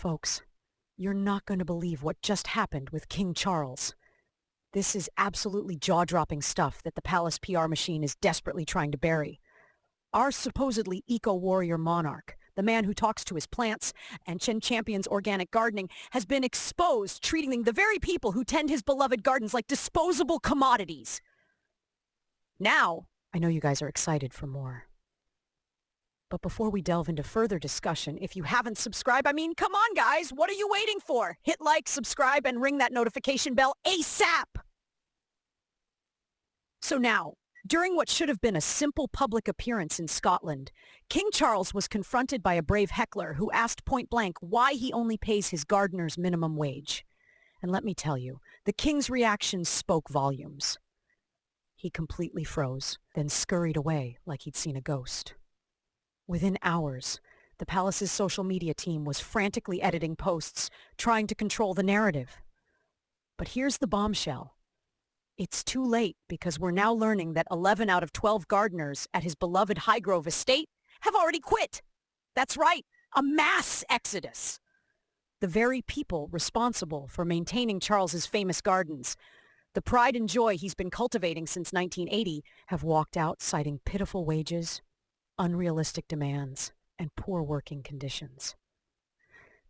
Folks, you're not going to believe what just happened with King Charles. This is absolutely jaw-dropping stuff that the palace PR machine is desperately trying to bury. Our supposedly eco-warrior monarch, the man who talks to his plants and champions organic gardening, has been exposed treating the very people who tend his beloved gardens like disposable commodities. Now, I know you guys are excited for more. But before we delve into further discussion, if you haven't subscribed, come on guys, what are you waiting for? Hit like, subscribe, and ring that notification bell ASAP! So now, during what should have been a simple public appearance in Scotland, King Charles was confronted by a brave heckler who asked point-blank why he only pays his gardeners minimum wage. And let me tell you, the king's reaction spoke volumes. He completely froze, then scurried away like he'd seen a ghost. Within hours, the palace's social media team was frantically editing posts, trying to control the narrative. But here's the bombshell. It's too late because we're now learning that 11 out of 12 gardeners at his beloved Highgrove estate have already quit. That's right, a mass exodus. The very people responsible for maintaining Charles's famous gardens, the pride and joy he's been cultivating since 1980, have walked out citing pitiful wages, unrealistic demands, and poor working conditions.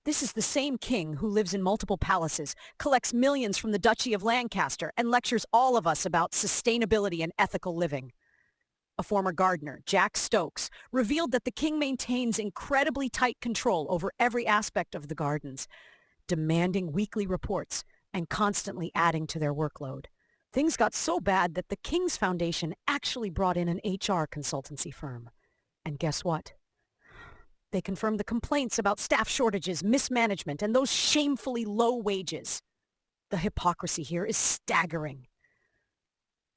This is the same king who lives in multiple palaces, collects millions from the Duchy of Lancaster, and lectures all of us about sustainability and ethical living. A former gardener, Jack Stokes, revealed that the king maintains incredibly tight control over every aspect of the gardens, demanding weekly reports and constantly adding to their workload. Things got so bad that the King's Foundation actually brought in an HR consultancy firm. And guess what? They confirmed the complaints about staff shortages, mismanagement, and those shamefully low wages. The hypocrisy here is staggering.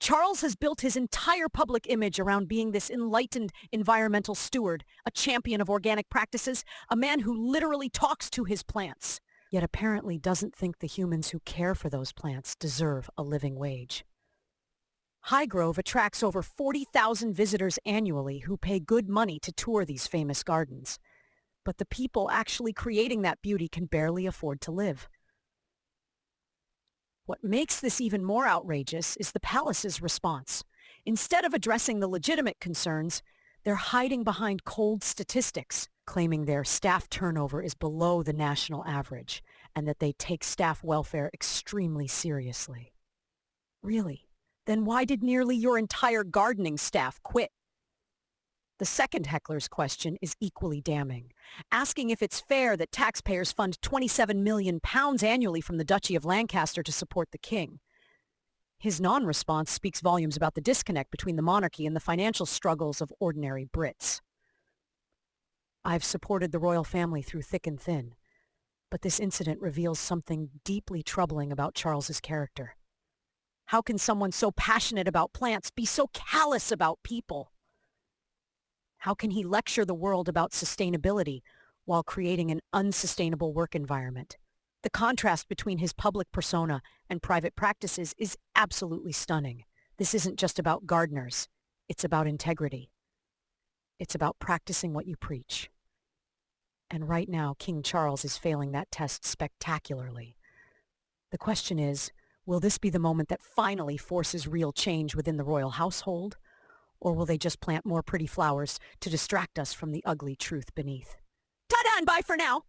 Charles has built his entire public image around being this enlightened environmental steward, a champion of organic practices, a man who literally talks to his plants, yet apparently doesn't think the humans who care for those plants deserve a living wage. Highgrove attracts over 40,000 visitors annually who pay good money to tour these famous gardens. But the people actually creating that beauty can barely afford to live. What makes this even more outrageous is the palace's response. Instead of addressing the legitimate concerns, they're hiding behind cold statistics, claiming their staff turnover is below the national average and that they take staff welfare extremely seriously. Really? Then why did nearly your entire gardening staff quit? The second heckler's question is equally damning, asking if it's fair that taxpayers fund £27 million annually from the Duchy of Lancaster to support the king. His non-response speaks volumes about the disconnect between the monarchy and the financial struggles of ordinary Brits. I've supported the royal family through thick and thin, but this incident reveals something deeply troubling about Charles's character. How can someone so passionate about plants be so callous about people? How can he lecture the world about sustainability while creating an unsustainable work environment? The contrast between his public persona and private practices is absolutely stunning. This isn't just about gardeners. It's about integrity. It's about practicing what you preach. And right now, King Charles is failing that test spectacularly. The question is, will this be the moment that finally forces real change within the royal household? Or will they just plant more pretty flowers to distract us from the ugly truth beneath? Ta-da and bye for now!